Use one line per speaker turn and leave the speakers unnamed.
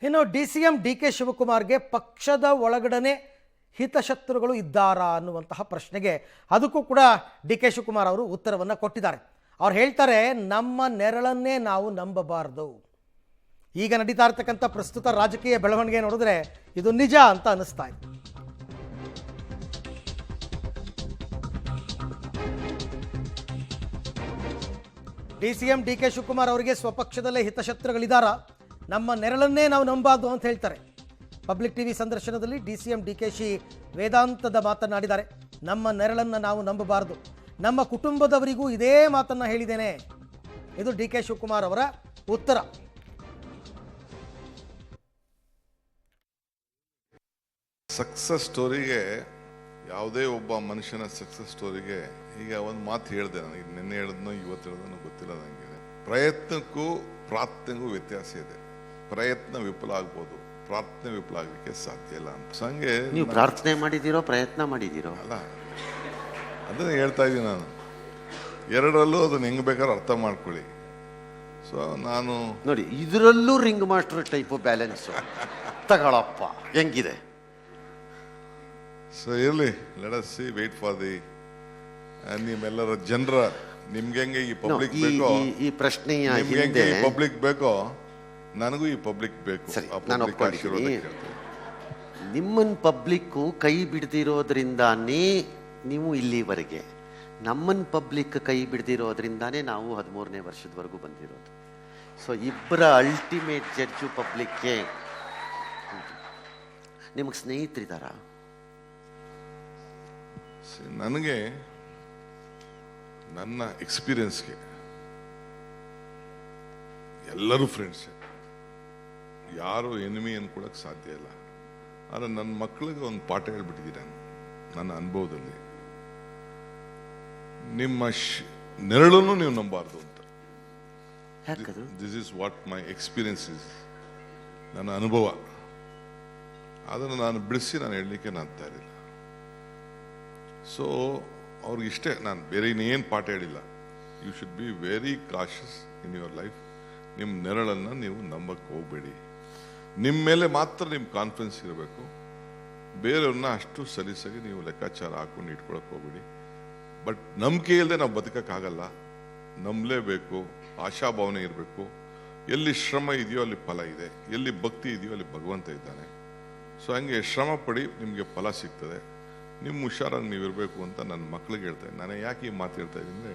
ಇನ್ನು DCM DK ಶಿವಕುಮಾರ್ಗೆ ಪಕ್ಷದ ಒಳಗಡೆ ಹಿತಶತ್ರುಗಳು ಇದ್ದಾರಾ ಅನ್ನುವಂತಹ ಪ್ರಶ್ನೆಗೆ ಅದಕ್ಕೂ ಕೂಡ DK ಶಿವಕುಮಾರ್ ಅವರು ಉತ್ತರವನ್ನು ಕೊಟ್ಟಿದ್ದಾರೆ. ಅವ್ರು ಹೇಳ್ತಾರೆ, ನಮ್ಮ ನೆರಳನ್ನೇ ನಾವು ನಂಬಬಾರದು. ಈಗ ನಡೀತಾ ಇರತಕ್ಕಂಥ ಪ್ರಸ್ತುತ ರಾಜಕೀಯ ಬೆಳವಣಿಗೆ ನೋಡಿದ್ರೆ ಇದು ನಿಜ ಅಂತ ಅನಿಸ್ತಾ ಇದೆ. DCM DK ಶಿವಕುಮಾರ್ ಅವರಿಗೆ ಸ್ವಪಕ್ಷದಲ್ಲೇ ಹಿತಶತ್ರುಗಳಿದ್ದಾರಾ, ನಮ್ಮ ನೆರಳನ್ನೇ ನಾವು ನಂಬಬಾರದು ಅಂತ ಹೇಳ್ತಾರೆ. ಪಬ್ಲಿಕ್ ಟಿವಿ ಸಂದರ್ಶನದಲ್ಲಿ DCM DKಶಿ ವೇದಾಂತದ ಮಾತನಾಡಿದ್ದಾರೆ. ನಮ್ಮ ನೆರಳನ್ನು ನಾವು ನಂಬಬಾರದು, ನಮ್ಮ ಕುಟುಂಬದವರಿಗೂ ಇದೇ ಮಾತನ್ನು ಹೇಳಿದ್ದೇನೆ. ಇದು DK ಶಿವಕುಮಾರ್ ಅವರ ಉತ್ತರ.
ಸಕ್ಸಸ್ ಸ್ಟೋರಿಗೆ, ಯಾವುದೇ ಒಬ್ಬ ಮನುಷ್ಯನ ಸಕ್ಸಸ್ ಸ್ಟೋರಿಗೆ ಈಗ ಒಂದು ಮಾತು ಹೇಳಿದೆ. ನನಗೆ ನಿನ್ನೆ ಹೇಳಿದ್ನೋ ಇವತ್ತು ಹೇಳಿದ್ನೋ ಗೊತ್ತಿಲ್ಲ ನನಗೆ. ಪ್ರಯತ್ನಕ್ಕೂ ಪ್ರಾರ್ಥನೆಗೂ ವ್ಯತ್ಯಾಸ ಇದೆ. ಪ್ರಯತ್ನ ವಿಫಲ ಆಗ್ಬೋದು, ಪ್ರಾರ್ಥನೆ ವಿಫಲ ಆಗಲಿಕ್ಕೆ ಸಾಧ್ಯ ಇಲ್ಲ ಅಂತ. ಹಂಗೆ
ನೀವು ಪ್ರಾರ್ಥನೆ ಮಾಡಿದ್ದೀರೋ ಪ್ರಯತ್ನ ಮಾಡಿದ್ದೀರೋ
ಅಲ್ಲ, ಅದನ್ನ ಹೇಳ್ತಾ ಇದ್ದೀನಿ ನಾನು. ಎರಡರಲ್ಲೂ ಅದನ್ನ ಹೆಂಗ್ ಬೇಕಾದ್ರೂ ಅರ್ಥ ಮಾಡ್ಕೊಳ್ಳಿ. ಸೊ ನಾನು
ನೋಡಿ, ಇದರಲ್ಲೂ ರಿಂಗ್ ಮಾಸ್ಟರ್ ಟೈಪ್ ಬ್ಯಾಲೆನ್ಸ್ ತಗೊಳಪ್ಪ ಹೆಂಗಿದೆ.
ಸೊ ಇರ್ಲಿ, let us see, wait for the ನಿಮ್ಮೆಲ್ಲರ ಜನರ, ನಿಮ್ಗೆ ಹೆಂಗೆ ಈ ಪಬ್ಲಿಕ್ ಬೇಕೋ,
ಈ ಪ್ರಶ್ನೆಯ
ನಿಮ್ಗೆ ಹೆಂಗೆ ಈ ಪಬ್ಲಿಕ್ ಬೇಕೋ ನನಗೂ ಈ ಪಬ್ಲಿಕ್ ಬೇಕು.
ನಾನು ಒಪ್ಕೊಂಡಿದ್ದೀನಿ. ನಿಮ್ಮನ್ ಪಬ್ಲಿಕ್ಕು ಕೈ ಬಿಡ್ದಿರೋದ್ರಿಂದಾನೇ ನೀವು ಇಲ್ಲಿವರೆಗೆ, ನಮ್ಮನ್ ಪಬ್ಲಿಕ್ ಕೈ ಬಿಡ್ದಿರೋದ್ರಿಂದಾನೇ ನಾವು 13ನೇ ವರ್ಷದವರೆಗೂ ಬಂದಿರೋದು. ಸೊ ಇಬ್ಬರ ಅಲ್ಟಿಮೇಟ್ ಜಡ್ಜು ಪಬ್ಲಿಕ್ಗೆ. ನಿಮಗೆ ಸ್ನೇಹಿತರಿದ್ದಾರ?
ನನಗೆ ನನ್ನ ಎಕ್ಸ್ಪೀರಿಯನ್ಸ್ಗೆ ಎಲ್ಲರೂ ಫ್ರೆಂಡ್ಸೇ, ಯಾರು ಎನಿಮಿ ಅನ್ಕೊಳಕ್ ಸಾಧ್ಯ ಇಲ್ಲ. ಆದರೆ ನನ್ನ ಮಕ್ಕಳಿಗೆ ಒಂದು ಪಾಠ ಹೇಳ್ಬಿಟ್ಟಿದ್ದೀನಿ ನನ್ನ ಅನುಭವದಲ್ಲಿ. ನಿಮ್ಮ ನೆರಳನ್ನು ನೀವು ನಂಬಾರ್ದು ಅಂತ. This is what my experience is, ನನ್ನ ಅನುಭವ. ಅದನ್ನು ನಾನು ಬಿಡಿಸಿ ನಾನು ಹೇಳಲಿಕ್ಕೆ ನಾನು ತಯಾರಿಲ್ಲ. ಸೊ ಅವ್ರಿಗಿಷ್ಟೇ, ನಾನು ಬೇರೆ ಇನ್ನೇನು ಪಾಠ ಹೇಳಿಲ್ಲ. You should be very cautious in your life. ನಿಮ್ಮ ನೆರಳನ್ನು ನೀವು ನಂಬಕ್ಕೆ ಹೋಗಬೇಡಿ. ನಿಮ್ಮ ಮೇಲೆ ಮಾತ್ರ ನಿಮ್ಮ ಕಾನ್ಫಿಡೆನ್ಸ್ ಇರಬೇಕು. ಬೇರೆಯವ್ರನ್ನ ಅಷ್ಟು ಸಲೀಸಾಗಿ ನೀವು ಲೆಕ್ಕಾಚಾರ ಹಾಕೊಂಡು ಇಟ್ಕೊಳಕ್ಕೆ ಹೋಗ್ಬೇಡಿ. ಬಟ್ ನಂಬಿಕೆ ಇಲ್ಲದೆ ನಾವು ಬದುಕಕ್ಕಾಗಲ್ಲ. ನಂಬಲೇಬೇಕು, ಆಶಾಭಾವನೆ ಇರಬೇಕು. ಎಲ್ಲಿ ಶ್ರಮ ಇದೆಯೋ ಅಲ್ಲಿ ಫಲ ಇದೆ, ಎಲ್ಲಿ ಭಕ್ತಿ ಇದೆಯೋ ಅಲ್ಲಿ ಭಗವಂತ ಇದ್ದಾನೆ. ಸೊ ಹಂಗೆ ಶ್ರಮ ಪಡಿ, ನಿಮಗೆ ಫಲ ಸಿಗ್ತದೆ. ನಿಮ್ಮ ಹುಷಾರಾಗಿ ನೀವು ಇರಬೇಕು ಅಂತ ನನ್ನ ಮಕ್ಳಿಗೆ ಹೇಳ್ತಾ ಇದ್ದೀನಿ. ನಾನು ಯಾಕೆ ಈ ಮಾತು ಹೇಳ್ತಾ ಇದ್ದೀನಿ ಅಂದರೆ,